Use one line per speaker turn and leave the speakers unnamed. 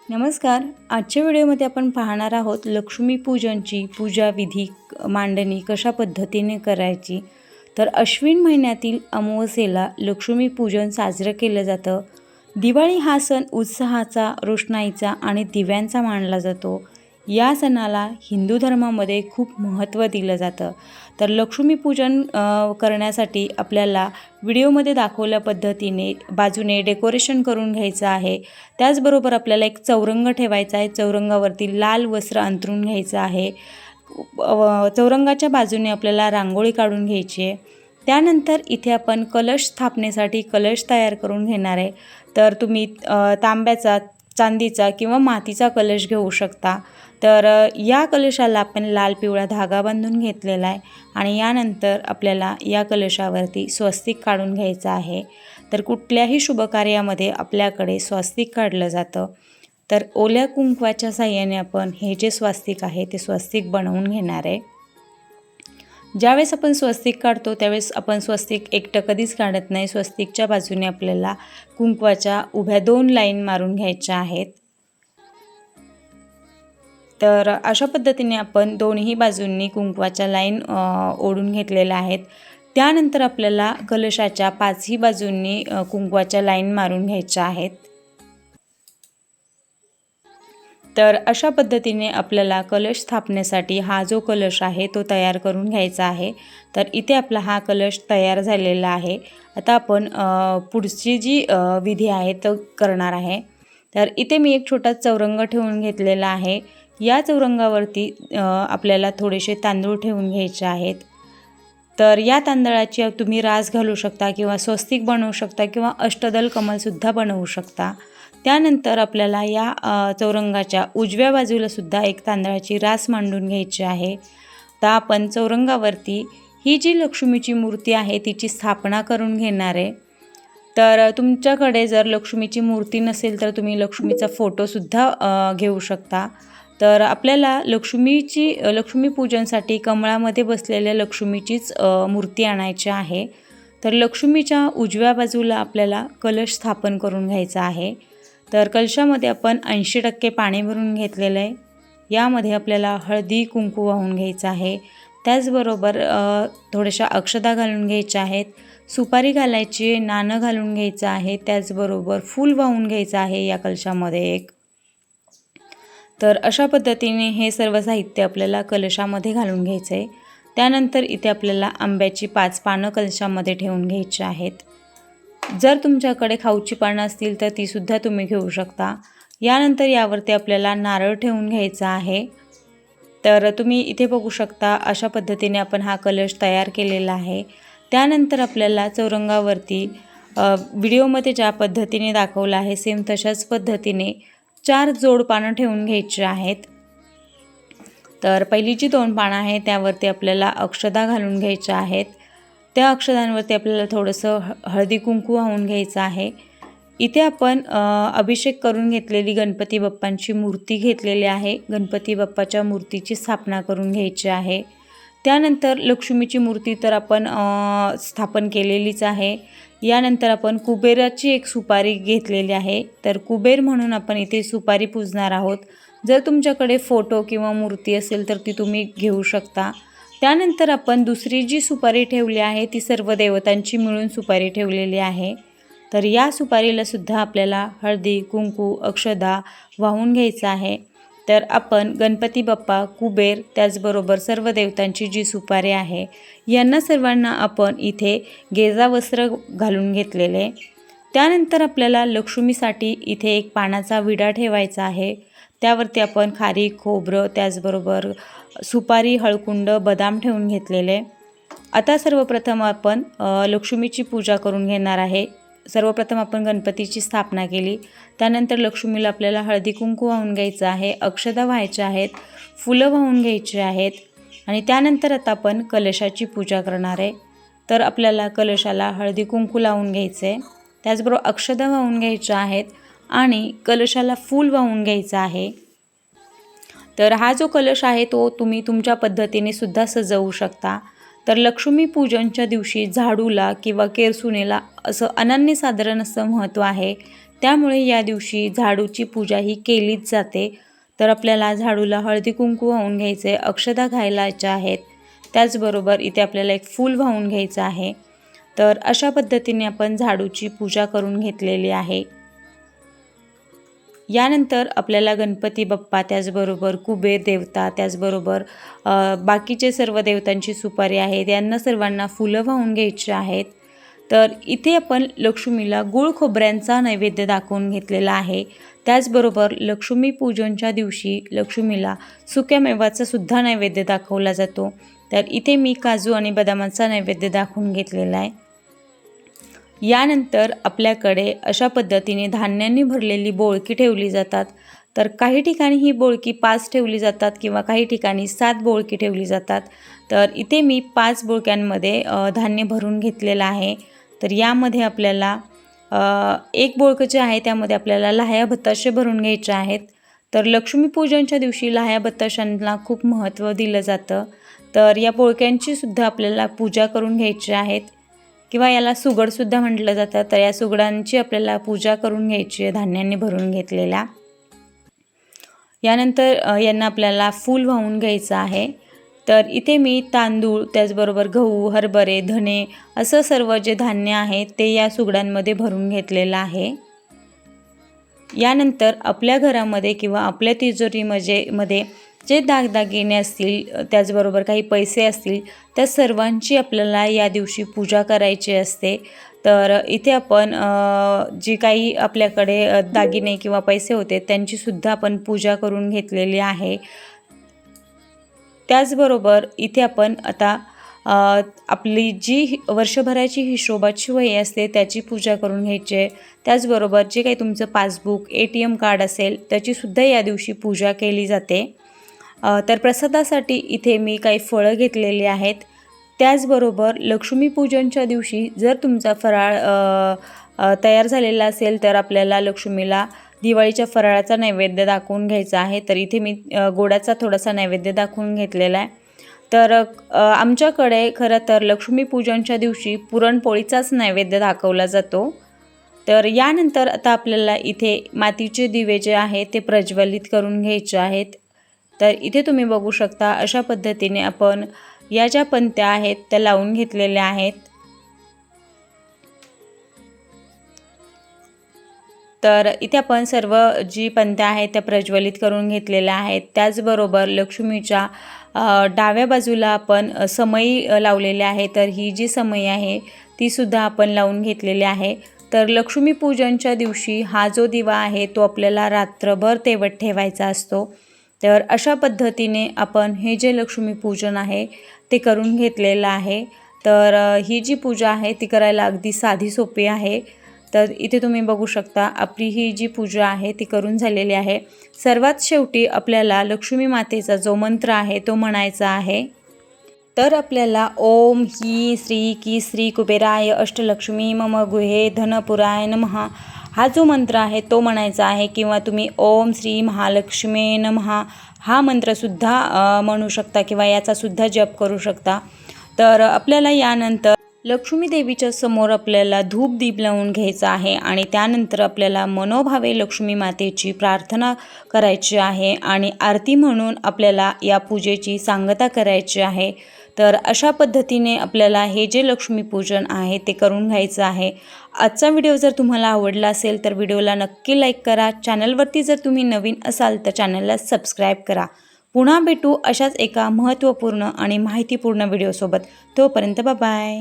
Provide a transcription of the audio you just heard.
नमस्कार. आजच्या व्हिडिओमध्ये आपण पाहणार आहोत लक्ष्मीपूजनची पूजा विधी मांडणी कशा पद्धतीने करायची. तर अश्विन महिन्यातील अमावास्येला लक्ष्मीपूजन साजरं केलं जातं. दिवाळी हा सण उत्साहाचा, रोषणाईचा आणि दिव्यांचा मानला जातो. या सणाला हिंदू धर्मामध्ये खूप महत्त्व दिलं जातं. तर लक्ष्मीपूजन करण्यासाठी आपल्याला व्हिडिओमध्ये दाखवल्या पद्धतीने बाजूने डेकोरेशन करून घ्यायचं आहे. त्याचबरोबर आपल्याला एक चौरंग ठेवायचा आहे. चौरंगावरती लाल वस्त्र अंथरून घ्यायचं आहे. चौरंगाच्या बाजूने आपल्याला रांगोळी काढून घ्यायची आहे. त्यानंतर इथे आपण कलश स्थापनेसाठी कलश तयार करून घेणार आहे. तर तुम्ही तांब्याचा, चांदीचा किंवा मातीचा कलश घेऊ शकता. तर या कलशाला आपण लाल पिवळा धागा बांधून घेतलेला आहे आणि यानंतर आपल्याला या कलशावरती स्वस्तिक काढून घ्यायचं आहे. तर कुठल्याही शुभकार्यामध्ये आपल्याकडे स्वस्तिक काढलं जातं. तर ओल्या कुंकवाच्या साहाय्याने आपण हे जे स्वस्तिक आहे ते स्वस्तिक बनवून घेणार आहे. ज्यावेळेस आपण स्वस्तिक काढतो त्यावेळेस आपण स्वस्तिक एकटं कधीच काढत नाही. स्वस्तिकच्या बाजूने आपल्याला कुंकवाच्या उभ्या 2 लाईन मारून घ्यायच्या आहेत. तर अशा पद्धतीने आपण दोन्ही बाजूंनी कुंकवाच्या लाईन ओढून घेतलेल्या आहेत. त्यानंतर आपल्याला कलशाच्या 5ही बाजूंनी कुंकवाच्या लाईन मारून घ्यायच्या आहेत. तर अशा पद्धतीने आपल्याला कलश स्थापनेसाठी हा जो कलश आहे तो तयार करून घ्यायचा आहे. तर इथे आपला हा कलश तयार झालेला आहे. आता आपण पुढची जी विधी आहे तो करणार आहे. तर इथे मी एक छोटा चौरंग ठेवून घेतलेला आहे. या चौरंगावरती आपल्याला थोडेसे तांदूळ ठेवून घ्यायचे आहेत. तर या तांदळाची तुम्ही रास घालू शकता किंवा स्वस्तिक बनवू शकता किंवा अष्टदल कमलसुद्धा बनवू शकता. त्यानंतर आपल्याला या चौरंगाच्या उजव्या बाजूला सुद्धा एक तांदळाची रास मांडून घ्यायची आहे. आता आपण चौरंगावरती ही जी लक्ष्मीची मूर्ती आहे तिची स्थापना करून घेणार आहे. तर तुमच्याकडे जर लक्ष्मीची मूर्ती नसेल तर तुम्ही लक्ष्मीचा फोटोसुद्धा घेऊ शकता. तर आपल्याला लक्ष्मीपूजनसाठी कमळामध्ये बसलेल्या लक्ष्मीचीच मूर्ती आणायची आहे. तर लक्ष्मीच्या उजव्या बाजूला आपल्याला कलश स्थापन करून घ्यायचा आहे. तर कलशामध्ये आपण 80% पाणी भरून घेतलेलं आहे. यामध्ये आपल्याला हळदी कुंकू वाहून घ्यायचं आहे. त्याचबरोबर थोड्याशा अक्षता घालून घ्यायच्या आहेत. सुपारी घालायची, नाणं घालून घ्यायचं आहे. त्याचबरोबर फूल वाहून घ्यायचं आहे या कलशामध्ये एक. तर अशा पद्धतीने हे सर्व साहित्य आपल्याला कलशामध्ये घालून घ्यायचं आहे. त्यानंतर इथे आपल्याला आंब्याची 5 पानं कलशामध्ये ठेवून घ्यायची आहेत. जर तुमच्याकडे खाऊची पानं असतील तर तीसुद्धा तुम्ही घेऊ शकता. यानंतर यावरती आपल्याला नारळ ठेवून घ्यायचा आहे. तर तुम्ही इथे बघू शकता अशा पद्धतीने आपण हा कलश तयार केलेला आहे. त्यानंतर आपल्याला चौरंगावरती व्हिडिओमध्ये ज्या पद्धतीने दाखवलं आहे सेम तशाच पद्धतीने 4 जोड पानं ठेवून घ्यायची आहेत. तर पहिली जी 2 पानं आहेत त्यावरती आपल्याला अक्षता घालून घ्यायच्या आहेत. त्या अक्षतांवरती आपल्याला थोडंसं हळदी कुंकू वाहून घ्यायचं आहे. इथे आपण अभिषेक करून घेतलेली गणपती बाप्पांची मूर्ती घेतलेली आहे. गणपती बाप्पाच्या मूर्तीची स्थापना करून घ्यायची आहे. त्यानंतर लक्ष्मीची मूर्ती तर आपण स्थापन केलेलीच आहे. यानंतर आपण कुबेराची एक सुपारी घेतलेली आहे. तर कुबेर म्हणून आपण इथे सुपारी पूजणार आहोत. जर तुमच्याकडे फोटो किंवा मूर्ती असेल तर ती तुम्ही घेऊ शकता. त्यानंतर आपण दुसरी जी सुपारी ठेवली आहे ती सर्व देवतांची मिळून सुपारी ठेवलेली आहे. तर या सुपारीला सुद्धा आपल्याला हळदी कुंकू अक्षदा वाहून घ्यायचं आहे. तर आपण गणपती बाप्पा, कुबेर त्याचबरोबर सर्व देवतांची जी सुपारी आहे यांना सर्वांना आपण इथे गेजा वस्त्र घालून घेतलेले. त्यानंतर आपल्याला लक्ष्मीसाठी इथे एक पानाचा विडा ठेवायचा आहे. त्यावरती आपण खारीक, खोबरं त्याचबरोबर सुपारी, हळकुंड, बदाम ठेवून घेतलेले. आता सर्वप्रथम आपण लक्ष्मीची पूजा करून घेणार आहे. सर्वप्रथम आपण गणपतीची स्थापना केली. त्यानंतर लक्ष्मीला आपल्याला हळदी कुंकू वाहून घ्यायचं आहे, अक्षता व्हायच्या आहेत, फुलं वाहून घ्यायची आहेत आणि त्यानंतर आता आपण कलशाची पूजा करणार आहे. तर आपल्याला कलशाला हळदी कुंकू लावून घ्यायचं आहे. त्याचबरोबर अक्षता वाहून घ्यायच्या आहेत आणि कलशाला फूल वाहून घ्यायचं आहे. तर हा जो कलश आहे तो तुम्ही तुमच्या पद्धतीने सुद्धा सजवू शकता. तर लक्ष्मीपूजनच्या दिवशी झाडूला किंवा केरसुनेला असं अनन्यसाधारण असं महत्त्व आहे त्यामुळे या दिवशी झाडूची पूजा ही केलीच जाते। तर आपल्याला झाडूला हळदी कुंकू वाहून घ्यायचे, अक्षता घालायच्या आहेत। त्याचबरोबर इथे आपल्याला एक फूल वाहून घ्यायचं आहे। तर अशा पद्धतीने आपण झाडूची पूजा करून घेतलेली आहे। यानंतर आपल्याला गणपती बाप्पा, त्याचबरोबर कुबेर देवता, त्याचबरोबर बाकीचे सर्व देवतांची सुपारी आहे, त्यांना सर्वांना फुलं वाहून घ्यायची आहेत। तर इथे आपण लक्ष्मीला गुळ खोबऱ्यांचा नैवेद्य दाखवून घेतलेला आहे। त्याचबरोबर लक्ष्मी पूजनच्या दिवशी लक्ष्मीला सुक्या मेवाचा सुद्धा नैवेद्य दाखवला जातो। तर इथे मी काजू आणि बदामाचा नैवेद्य दाखवून घेतलेला आहे। यानंतर आपल्याकडे अशा पद्धतीने धान्यांनी भरलेली बोळकी ठेवली जातात। तर काही ठिकाणी ही बोळकी 5 ठेवली जातात किंवा काही ठिकाणी 7 बोळकी ठेवली जातात। तर इथे मी 5 बोळक्यांमध्ये धान्य भरून घेतलेलं आहे। तर यामध्ये आपल्याला एक बोळकं जे आहे त्यामध्ये आपल्याला लाह्या बत्ताशे भरून घ्यायचे आहेत। तर लक्ष्मीपूजनच्या दिवशी लाह्या बत्ताशांना खूप महत्त्व दिलं जातं। तर या बोळक्यांची सुद्धा आपल्याला पूजा करून घ्यायची आहेत किंवा याला सुगडसुद्धा म्हटलं जातं। तर या सुगडांची आपल्याला पूजा करून घ्यायची आहे धान्यांनी भरून घेतलेल्या। यानंतर यांना आपल्याला फूल वाहून घ्यायचं आहे। तर इथे मी तांदूळ, त्याचबरोबर गहू, हरभरे, धणे असं सर्व जे धान्य आहे ते या सुगडांमध्ये भरून घेतलेलं आहे। यानंतर आपल्या घरामध्ये किंवा आपल्या तिजोरीमध्ये जे दागदागिने असतील, त्याचबरोबर काही पैसे असतील, त्या सर्वांची आपल्याला या दिवशी पूजा करायची असते। तर इथे आपण जी काही आपल्याकडे दागिने किंवा पैसे होते त्यांचीसुद्धा आपण पूजा करून घेतलेली आहे। त्याचबरोबर इथे आपण आता आपली जी वर्षभराची हिशोबाची वही असते त्याची पूजा करून घ्यायची आहे। त्याचबरोबर जे काही तुमचं पासबुक, ATM कार्ड असेल त्याचीसुद्धा या दिवशी पूजा केली जाते। तर प्रसादासाठी इथे मी काही फळं घेतलेली आहेत। त्याचबरोबर लक्ष्मीपूजनच्या दिवशी जर तुमचा फराळ तयार झालेला असेल तर आपल्याला लक्ष्मीला दिवाळीच्या फराळाचा नैवेद्य दाखवून घ्यायचा आहे। तर इथे मी गोडाचा थोडासा नैवेद्य दाखवून घेतलेला आहे। तर आमच्याकडे खरं तर लक्ष्मीपूजनच्या दिवशी पुरणपोळीचाच नैवेद्य दाखवला जातो। तर यानंतर आता आपल्याला इथे मातीचे दिवे जे आहेत ते प्रज्वलित करून घ्यायचे आहेत। तर इथे तुम्ही बघू शकता अशा पद्धतीने आपण या ज्या पंत्या आहेत त्या लावून घेतलेल्या आहेत। तर इथे आपण सर्व जी पंत्या आहेत त्या प्रज्वलित करून घेतलेल्या आहेत। त्याचबरोबर लक्ष्मीच्या डाव्या बाजूला आपण समई लावलेली आहे। तर ही जी समई आहे ती सुद्धा आपण लावून घेतलेली आहे। तर लक्ष्मीपूजनच्या दिवशी हा जो दिवा आहे तो आपल्याला रात्रभर तेवत ठेवायचा असतो। तर अशा पद्धतीने आपण हे जे लक्ष्मीपूजन आहे ते करून घेतलेलं आहे। तर ही जी पूजा आहे ती करायला अगदी साधी सोपी आहे। तर इथे तुम्ही बघू शकता आपली ही जी पूजा आहे ती करून झालेली आहे। सर्वात शेवटी आपल्याला लक्ष्मी मातेचा जो मंत्र आहे तो म्हणायचा आहे। तर आपल्याला ओम ही श्री की श्री कुबेराय अष्टलक्ष्मी मम गुहे धनपुराय नमः हा जो मंत्र आहे तो म्हणायचा आहे किंवा तुम्ही ओम श्री महालक्ष्मी नमः हा मंत्रसुद्धा म्हणू शकता किंवा याचासुद्धा जप करू शकता। तर आपल्याला यानंतर लक्ष्मी देवीच्या समोर आपल्याला धूप दीप लावून घ्यायचा आहे आणि त्यानंतर आपल्याला मनोभावे लक्ष्मी मातेची प्रार्थना करायची आहे आणि आरती म्हणून आपल्याला या पूजेची सांगता करायची आहे। तर अशा पद्धतीने आपल्याला हे जे लक्ष्मीपूजन आहे ते करून घ्यायचं आहे। आजचा व्हिडिओ जर तुम्हाला आवडला असेल तर व्हिडिओला नक्की लाईक करा। चॅनलवरती जर तुम्ही नवीन असाल तर चॅनलला सबस्क्राईब करा। पुन्हा भेटू अशाच एका महत्त्वपूर्ण आणि माहितीपूर्ण व्हिडिओसोबत। तोपर्यंत बाय बाय।